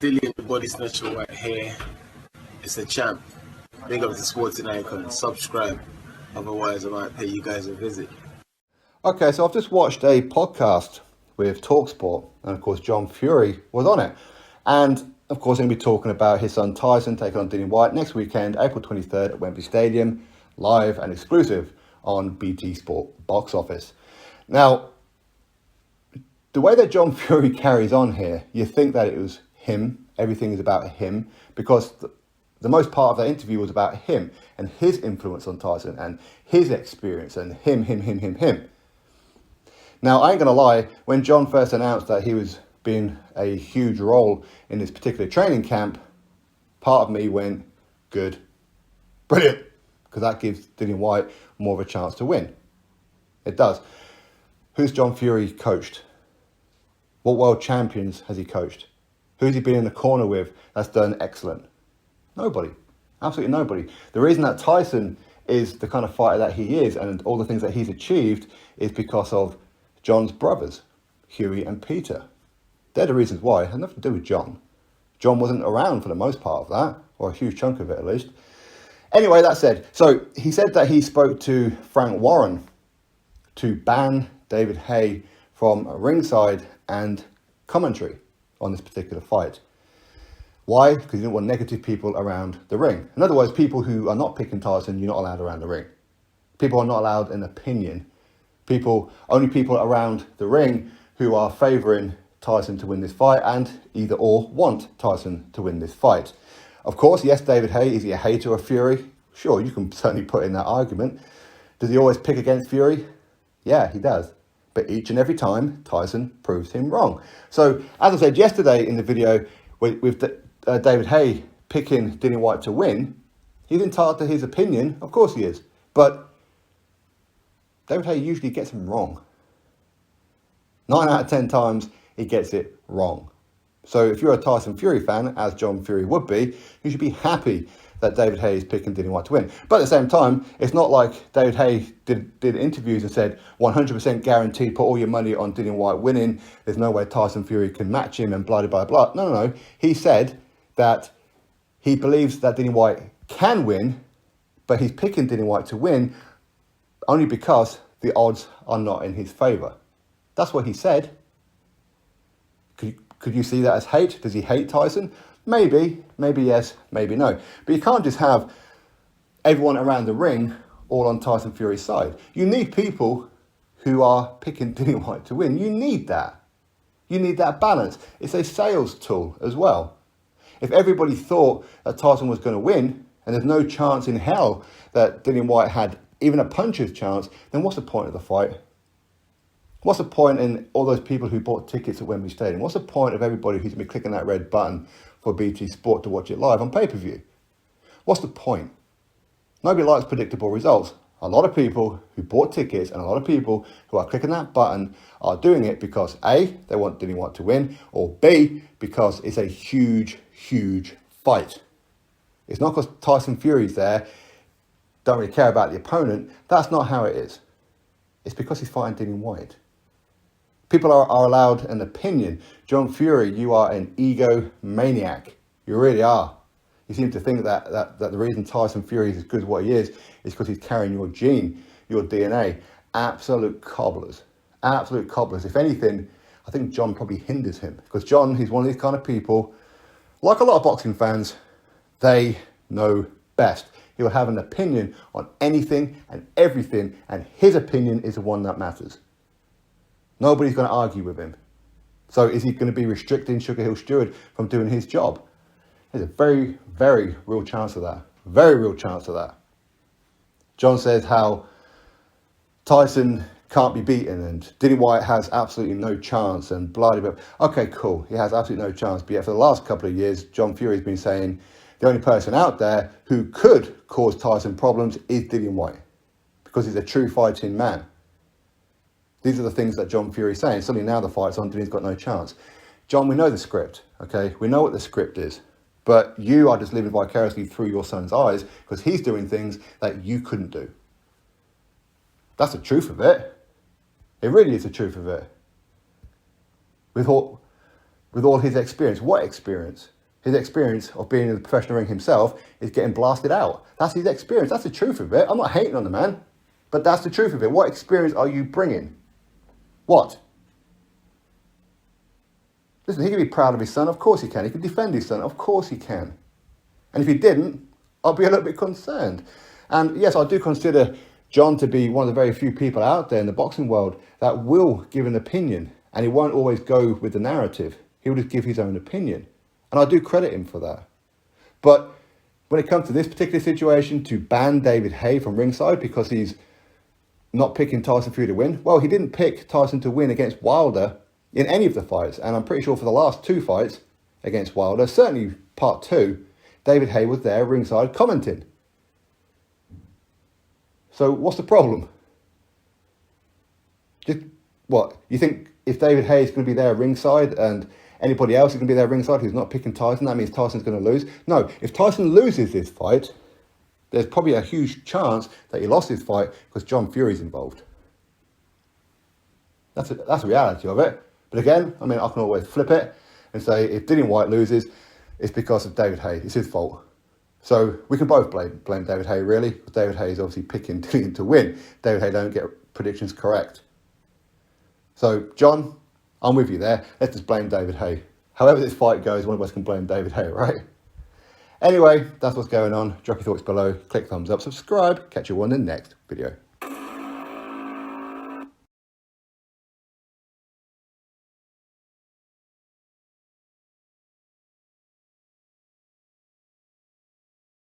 Dillian the Body Snatcher Whyte here. It's a champ. Big up to Sporting Icon. Subscribe. Otherwise, I might pay you guys a visit. Okay, so I've just watched a podcast with TalkSport, and of course John Fury was on it. And of course, I'm going to be talking about his son Tyson taking on Dillian Whyte next weekend, April 23rd at Wembley Stadium, live and exclusive on BT Sport box office. Now, the way that John Fury carries on here, you think that it was him, everything is about him, because the most part of that interview was about him and his influence on Tyson and his experience and him. Now, I ain't gonna lie, when John first announced that he was being a huge role in this particular training camp, part of me went, good, brilliant, because that gives Dillian Whyte more of a chance to win. It does. Who's John Fury coached? What world champions has he coached? Who's he been in the corner with that's done excellent? Nobody. Absolutely nobody. The reason that Tyson is the kind of fighter that he is and all the things that he's achieved is because of John's brothers, Hughie and Peter. They're the reasons why. It had nothing to do with John. John wasn't around for the most part of that, or a huge chunk of it at least. Anyway, that said, so he said that he spoke to Frank Warren to ban David Haye from ringside and commentary on this particular fight. Why? Because he didn't want negative people around the ring. In other words, people who are not picking Tyson, you're not allowed around the ring. People are not allowed an opinion. Only people around the ring who are favouring Tyson to win this fight and either or want Tyson to win this fight. Of course, yes, David Haye, is he a hater of Fury? Sure, you can certainly put in that argument. Does he always pick against Fury? Yeah, he does. But each and every time, Tyson proves him wrong. So, as I said yesterday in the video with David Haye picking Dillian Whyte to win, he's entitled to his opinion. Of course he is. But David Haye usually gets him wrong. 9 out of 10 times, he gets it wrong. So if you're a Tyson Fury fan, as John Fury would be, you should be happy that David Haye is picking Dillian Whyte to win. But at the same time, it's not like David Haye did interviews and said 100% guaranteed, put all your money on Dillian Whyte winning. There's no way Tyson Fury can match him and blah, blah, blah. No. He said that he believes that Dillian Whyte can win, but he's picking Dillian Whyte to win only because the odds are not in his favour. That's what he said. Could you see that as hate? Does he hate Tyson? Maybe yes, maybe no. But you can't just have everyone around the ring all on Tyson Fury's side. You need people who are picking Dillian Whyte to win. You need that. You need that balance. It's a sales tool as well. If everybody thought that Tyson was going to win, and there's no chance in hell that Dillian Whyte had even a puncher's chance, then what's the point of the fight? What's the point in all those people who bought tickets at Wembley Stadium? What's the point of everybody who's been clicking that red button for BT Sport to watch it live on pay-per-view? What's the point? Nobody likes predictable results. A lot of people who bought tickets and a lot of people who are clicking that button are doing it because A, they want Dillian Whyte to win, or B, because it's a huge fight. It's not because Tyson Fury's there, don't really care about the opponent. That's not how it is. It's because he's fighting Dillian Whyte. People are allowed an opinion. John Fury, you are an egomaniac. You really are. You seem to think that the reason Tyson Fury is as good as what he is because he's carrying your gene, your DNA. Absolute cobblers. Absolute cobblers. If anything, I think John probably hinders him. Because John, he's one of these kind of people, like a lot of boxing fans, they know best. He'll have an opinion on anything and everything, and his opinion is the one that matters. Nobody's going to argue with him. So is he going to be restricting Sugar Hill Stewart from doing his job? There's a very, very real chance of that. Very real chance of that. John says how Tyson can't be beaten and Dillian Whyte has absolutely no chance and blah, blah, blah. Okay, cool. He has absolutely no chance. But yet for the last couple of years, John Fury's been saying the only person out there who could cause Tyson problems is Dillian Whyte because he's a true fighting man. These are the things that John Fury's saying. Suddenly now the fight's on, Dillian's got no chance. John, we know the script, okay? We know what the script is. But you are just living vicariously through your son's eyes because he's doing things that you couldn't do. That's the truth of it. It really is the truth of it. With all, with all his experience. What experience? His experience of being in the professional ring himself is getting blasted out. That's his experience. That's the truth of it. I'm not hating on the man, but that's the truth of it. What experience are you bringing? What? Listen, he can be proud of his son. Of course he can. He can defend his son. Of course he can. And if he didn't, I'll be a little bit concerned. And yes, I do consider John to be one of the very few people out there in the boxing world that will give an opinion, and he won't always go with the narrative. He'll just give his own opinion. And I do credit him for that. But when it comes to this particular situation, to ban David Haye from Ringside because he's not picking Tyson Fury to win, well, he didn't pick Tyson to win against Wilder in any of the fights. And I'm pretty sure for the last 2 fights against Wilder, certainly part 2, David Haye was there ringside commenting. So what's the problem? Just what? You think if David Haye is going to be there ringside and anybody else is going to be there ringside who's not picking Tyson, that means Tyson's going to lose? No, if Tyson loses this fight, there's probably a huge chance that he lost this fight because John Fury's involved. That's the reality of it. But again, I mean, I can always flip it and say if Dillian Whyte loses, it's because of David Haye. It's his fault. So we can both blame David Haye, really. David Haye is obviously picking Dillian to win. David Haye don't get predictions correct. So, John, I'm with you there. Let's just blame David Haye. However this fight goes, one of us can blame David Haye, right? Anyway, that's what's going on. Drop your thoughts below. Click thumbs up, subscribe. Catch you on the next video.